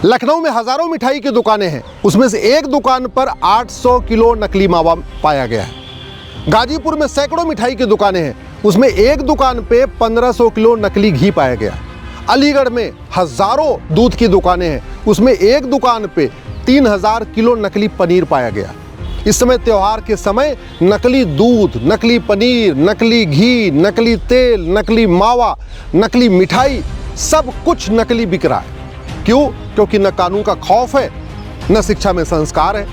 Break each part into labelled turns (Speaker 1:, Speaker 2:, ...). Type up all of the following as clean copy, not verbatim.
Speaker 1: लखनऊ में हजारों मिठाई की दुकानें हैं, उसमें से एक दुकान पर 800 किलो नकली मावा पाया गया है। गाजीपुर में सैकड़ों मिठाई की दुकानें हैं, उसमें एक दुकान पे 1500 किलो नकली घी पाया गया। अलीगढ़ में हजारों दूध की दुकानें हैं, उसमें एक दुकान पे 3000 किलो नकली पनीर पाया गया। इस समय त्योहार के समय नकली दूध, नकली पनीर, नकली घी, नकली तेल, नकली मावा, नकली मिठाई, सब कुछ नकली बिक रहा है। क्यों? क्योंकि न कानून का खौफ है, न शिक्षा में संस्कार है।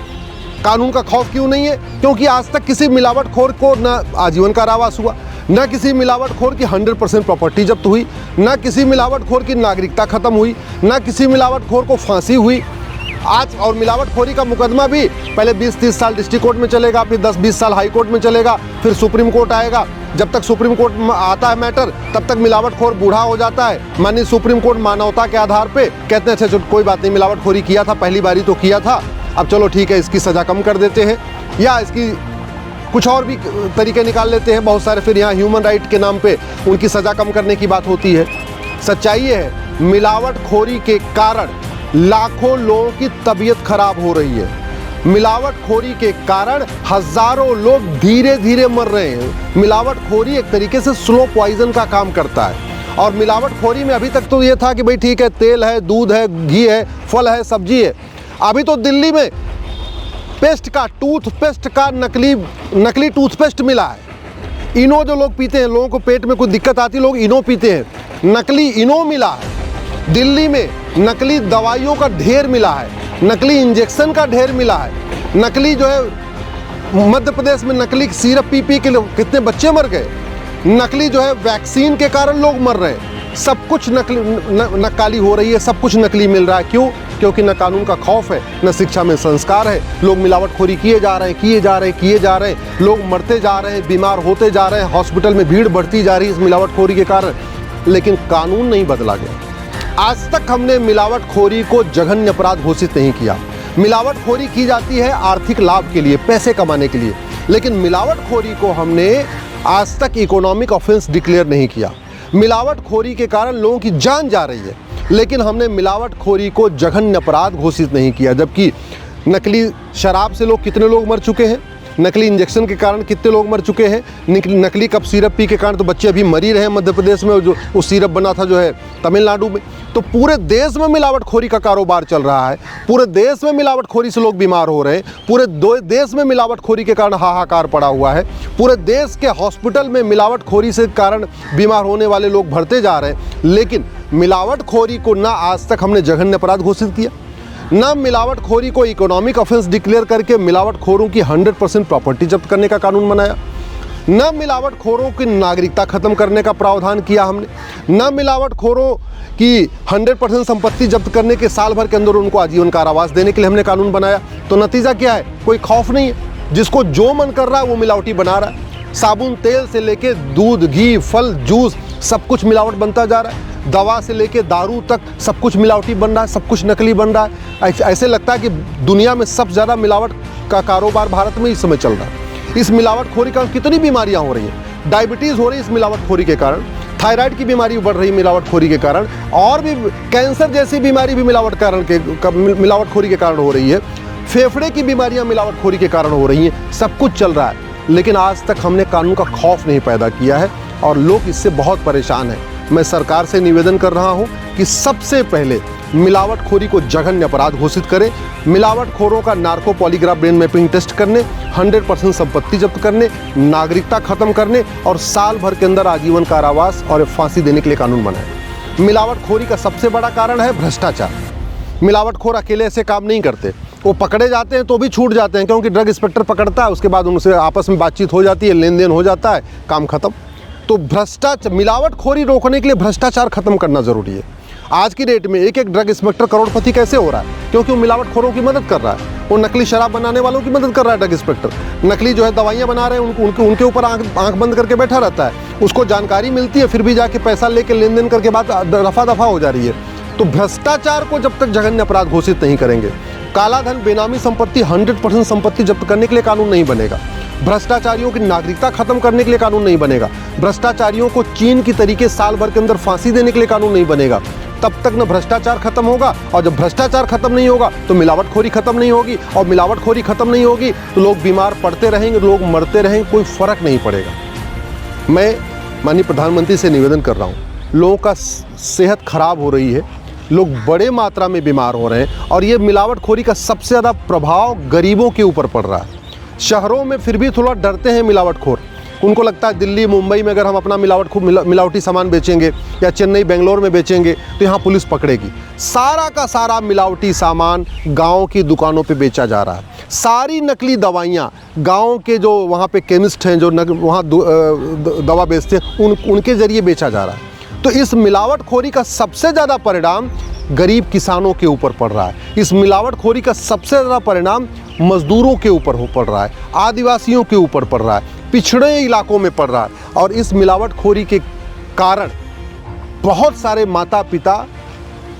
Speaker 1: कानून का खौफ क्यों नहीं है? क्योंकि आज तक किसी मिलावटखोर को न आजीवन कारावास हुआ, न किसी मिलावटखोर की 100% प्रॉपर्टी जब्त हुई, न किसी मिलावटखोर की नागरिकता खत्म हुई, न किसी मिलावटखोर को फांसी हुई। आज और मिलावटखोरी का मुकदमा भी पहले 20-30 साल डिस्ट्रिक्ट कोर्ट में चलेगा, फिर 10-20 साल हाई कोर्ट में चलेगा, फिर सुप्रीम कोर्ट आएगा। जब तक सुप्रीम कोर्ट में आता है मैटर, तब तक मिलावटखोर बूढ़ा हो जाता है। माननीय सुप्रीम कोर्ट मानवता के आधार पे कहते हैं अच्छा कोई बात नहीं, मिलावटखोरी किया था, पहली बारी तो किया था, अब चलो ठीक है इसकी सज़ा कम कर देते हैं, या इसकी कुछ और भी तरीके निकाल लेते हैं बहुत सारे। फिर यहाँ ह्यूमन राइट के नाम पे उनकी सज़ा कम करने की बात होती है। सच्चाई ये है, मिलावटखोरी के कारण लाखों लोगों की तबीयत खराब हो रही है। मिलावटखोरी के कारण हजारों लोग धीरे धीरे मर रहे हैं। मिलावटखोरी एक तरीके से स्लो पॉइजन का काम करता है। और मिलावटखोरी में अभी तक तो ये था कि भाई ठीक है, तेल है, दूध है, घी है, फल है, सब्जी है। अभी तो दिल्ली में टूथपेस्ट का नकली टूथपेस्ट मिला है। इनो जो लोग पीते हैं, लोगों को पेट में कोई दिक्कत आती है, लोग इनो पीते हैं, नकली इनो मिला है। दिल्ली में नकली दवाइयों का ढेर मिला है, नकली इंजेक्शन का ढेर मिला है, नकली जो है मध्य प्रदेश में नकली सिरप पी के कितने बच्चे मर गए, नकली जो है वैक्सीन के कारण लोग मर रहे हैं। सब कुछ नकाली हो रही है, सब कुछ नकली मिल रहा है। क्यों? क्योंकि न कानून का खौफ है, न शिक्षा में संस्कार है। लोग मिलावटखोरी किए जा रहे हैं, लोग मरते जा रहे हैं, बीमार होते जा रहे हैं, हॉस्पिटल में भीड़ बढ़ती जा रही है इस मिलावटखोरी के कारण। लेकिन कानून नहीं बदला गया। आज तक हमने मिलावटखोरी को जघन्य अपराध घोषित नहीं किया। मिलावटखोरी की जाती है आर्थिक लाभ के लिए, पैसे कमाने के लिए, लेकिन मिलावटखोरी को हमने आज तक इकोनॉमिक ऑफेंस डिक्लेयर नहीं किया। मिलावटखोरी के कारण लोगों की जान जा रही है, लेकिन हमने मिलावटखोरी को जघन्य अपराध घोषित नहीं किया। जबकि नकली शराब से कितने लोग मर चुके हैं, नकली इंजेक्शन के कारण कितने लोग मर चुके हैं, नकली कप सिरप पी के कारण तो बच्चे अभी मर ही रहे हैं मध्य प्रदेश में, जो उस सिरप बना था जो है तमिलनाडु में। तो पूरे देश में मिलावटखोरी का कारोबार चल रहा है, पूरे देश में मिलावटखोरी से लोग बीमार हो रहे हैं, पूरे देश में मिलावटखोरी के कारण हाहाकार पड़ा हुआ है, पूरे देश के हॉस्पिटल में मिलावटखोरी से कारण बीमार होने वाले लोग बढ़ते जा रहे हैं। लेकिन मिलावटखोरी को ना आज तक हमने जघन्य अपराध घोषित किया, ना मिलावटखोरी को इकोनॉमिक ऑफेंस डिक्लेयर करके मिलावटखोरों की 100% प्रॉपर्टी जब्त करने का कानून बनाया, न मिलावटखोरों की नागरिकता खत्म करने का प्रावधान किया हमने, न मिलावटखोरों की 100% संपत्ति जब्त करने के साल भर के अंदर उनको आजीवन कारावास देने के लिए हमने कानून बनाया। तो नतीजा क्या है? कोई खौफ नहीं है, जिसको जो मन कर रहा है वो मिलावटी बना रहा है। साबुन तेल से लेके दूध, घी, फल, जूस, सब कुछ मिलावट बनता जा रहा है। दवा से लेके दारू तक सब कुछ मिलावटी बन रहा है, सब कुछ नकली बन रहा है। ऐसे लगता है कि दुनिया में सबसे ज़्यादा मिलावट का कारोबार भारत में इस समय चल रहा है। इस मिलावटखोरी का कितनी बीमारियां हो रही हैं, डायबिटीज़ हो रही है इस मिलावटखोरी के कारण, थायराइड की बीमारी बढ़ रही है मिलावटखोरी के कारण, और भी कैंसर जैसी बीमारी भी मिलावटखोरी के कारण हो रही है, फेफड़े की बीमारियां मिलावटखोरी के कारण हो रही हैं। सब कुछ चल रहा है, लेकिन आज तक हमने कानून का खौफ नहीं पैदा किया है और लोग इससे बहुत परेशान हैं। मैं सरकार से निवेदन कर रहा हूं कि सबसे पहले मिलावटखोरी को जघन्य अपराध घोषित करें, मिलावटखोरों का narco polygraph brain mapping test करने, 100% संपत्ति जब्त करने, नागरिकता खत्म करने और साल भर के अंदर आजीवन कारावास और फांसी देने के लिए कानून बनाएं। मिलावटखोरी का सबसे बड़ा कारण है भ्रष्टाचार। मिलावटखोर अकेले ऐसे काम नहीं करते, वो पकड़े जाते हैं तो भी छूट जाते हैं, क्योंकि ड्रग इंस्पेक्टर पकड़ता है, उसके बाद उनसे आपस में बातचीत हो जाती है, लेन देन हो जाता है, काम खत्म। तो भ्रष्टाचार, मिलावटखोरी रोकने के लिए भ्रष्टाचार खत्म करना जरूरी है। आज की डेट में एक ड्रग इंस्पेक्टर करोड़पति कैसे हो रहा है? क्योंकि वो मिलावटखोरों की मदद कर रहा है, वो नकली शराब बनाने वालों की मदद कर रहा है ड्रग इंस्पेक्टर, नकली जो है दवाइयाँ बना रहे हैं उनके ऊपर आंख बंद करके बैठा रहता है, उसको जानकारी मिलती है, फिर भी जाके पैसा लेके लेन देन करके बात रफा दफा हो जा रही है। तो भ्रष्टाचार को जब तक जघन्य अपराध घोषित नहीं करेंगे, काला धन, बेनामी संपत्ति, 100% संपत्ति जब्त करने के लिए कानून नहीं बनेगा, भ्रष्टाचारियों की नागरिकता खत्म करने के लिए कानून नहीं बनेगा, भ्रष्टाचारियों को चीन की तरीके साल भर के अंदर फांसी देने के लिए कानून नहीं बनेगा, तब तक न भ्रष्टाचार खत्म होगा, और जब भ्रष्टाचार खत्म नहीं होगा तो मिलावटखोरी खत्म नहीं होगी, और मिलावटखोरी खत्म नहीं होगी तो लोग बीमार पड़ते रहेंगे, लोग मरते रहेंगे, कोई फर्क नहीं पड़ेगा। मैं माननीय प्रधानमंत्री से निवेदन कर रहा हूँ, लोगों का सेहत खराब हो रही है, लोग बड़े मात्रा में बीमार हो रहे हैं, और ये मिलावटखोरी का सबसे ज़्यादा प्रभाव गरीबों के ऊपर पड़ रहा है। शहरों में फिर भी थोड़ा डरते हैं मिलावटखोर, उनको लगता है दिल्ली मुंबई में अगर हम अपना मिलावटी सामान बेचेंगे या चेन्नई बेंगलोर में बेचेंगे तो यहाँ पुलिस पकड़ेगी। सारा का सारा मिलावटी सामान गाँव की दुकानों पे बेचा जा रहा है। सारी नकली दवाइयाँ गाँव के जो वहाँ पे केमिस्ट हैं, जो वहाँ दवा बेचते हैं, उनके ज़रिए बेचा जा रहा है। तो इस मिलावटखोरी का सबसे ज़्यादा परिणाम गरीब किसानों के ऊपर पड़ रहा है। इस मिलावटखोरी का सबसे ज़्यादा परिणाम मजदूरों के ऊपर पड़ रहा है, आदिवासियों के ऊपर पड़ रहा है, पिछड़े इलाकों में पड़ रहा है। और इस मिलावटखोरी के कारण बहुत सारे माता पिता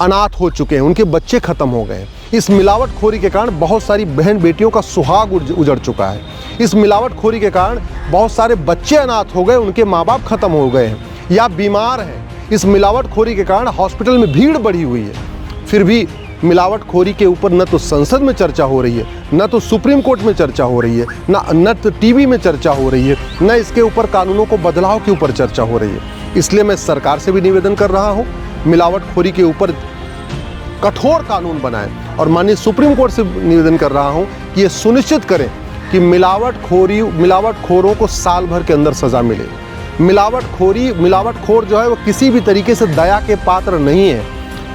Speaker 1: अनाथ हो चुके हैं, उनके बच्चे ख़त्म हो गए हैं। इस मिलावटखोरी के कारण बहुत सारी बहन बेटियों का सुहाग उजड़ चुका है। इस मिलावटखोरी के कारण बहुत सारे बच्चे अनाथ हो गए, उनके माँ बाप ख़त्म हो गए हैं या बीमार हैं। इस मिलावटखोरी के कारण हॉस्पिटल में भीड़ बढ़ी हुई है। फिर भी मिलावटखोरी के ऊपर न तो संसद में चर्चा हो रही है, न तो सुप्रीम कोर्ट में चर्चा हो रही है, न तो टीवी में चर्चा हो रही है, न इसके ऊपर कानूनों को बदलाव के ऊपर चर्चा हो रही है। इसलिए मैं सरकार से भी निवेदन कर रहा हूँ, मिलावटखोरी के ऊपर कठोर कानून बनाएं, और माननीय सुप्रीम कोर्ट से निवेदन कर रहा हूँ कि ये सुनिश्चित करें कि मिलावटखोरों को साल भर के अंदर सज़ा मिले। मिलावटखोर जो है वो किसी भी तरीके से दया के पात्र नहीं है।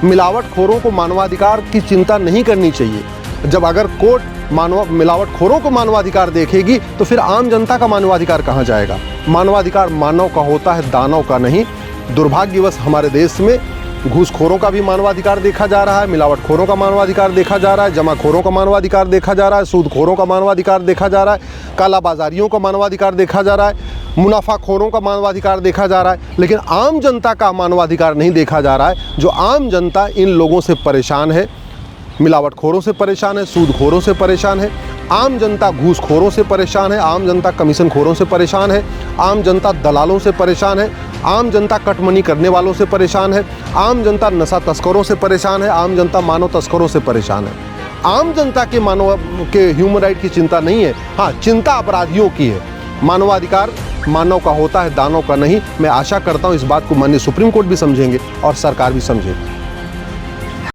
Speaker 1: मिलावटखोरों को मानवाधिकार की चिंता नहीं करनी चाहिए। जब अगर कोर्ट मिलावटखोरों को मानवाधिकार देखेगी तो फिर आम जनता का मानवाधिकार कहाँ जाएगा। मानवाधिकार मानव का होता है, दानव का नहीं। दुर्भाग्यवश हमारे देश में घूसखोरों का भी मानवाधिकार देखा जा रहा है, मिलावटखोरों का मानवाधिकार देखा जा रहा है, जमाखोरों का मानवाधिकार देखा जा रहा है, सूदखोरों का मानवाधिकार देखा जा रहा है, कालाबाजारियों का मानवाधिकार देखा जा रहा है, मुनाफाखोरों का मानवाधिकार देखा जा रहा है, लेकिन आम जनता का मानवाधिकार नहीं देखा जा रहा है। जो आम जनता इन लोगों से परेशान है, मिलावटखोरों से परेशान है, सूदखोरों से परेशान है, आम जनता घूसखोरों से परेशान है, आम जनता कमीशनखोरों से परेशान है, आम जनता दलालों से परेशान है, आम जनता कटमनी करने वालों से परेशान है, आम जनता नशा तस्करों से परेशान है, आम जनता मानव तस्करों से परेशान है। आम जनता के ह्यूमन राइट की चिंता नहीं है, हाँ चिंता अपराधियों की है। मानवाधिकार मानव का होता है, दानव का नहीं। मैं आशा करता हूँ इस बात को माननीय सुप्रीम कोर्ट भी समझेंगे और सरकार भी समझेगी।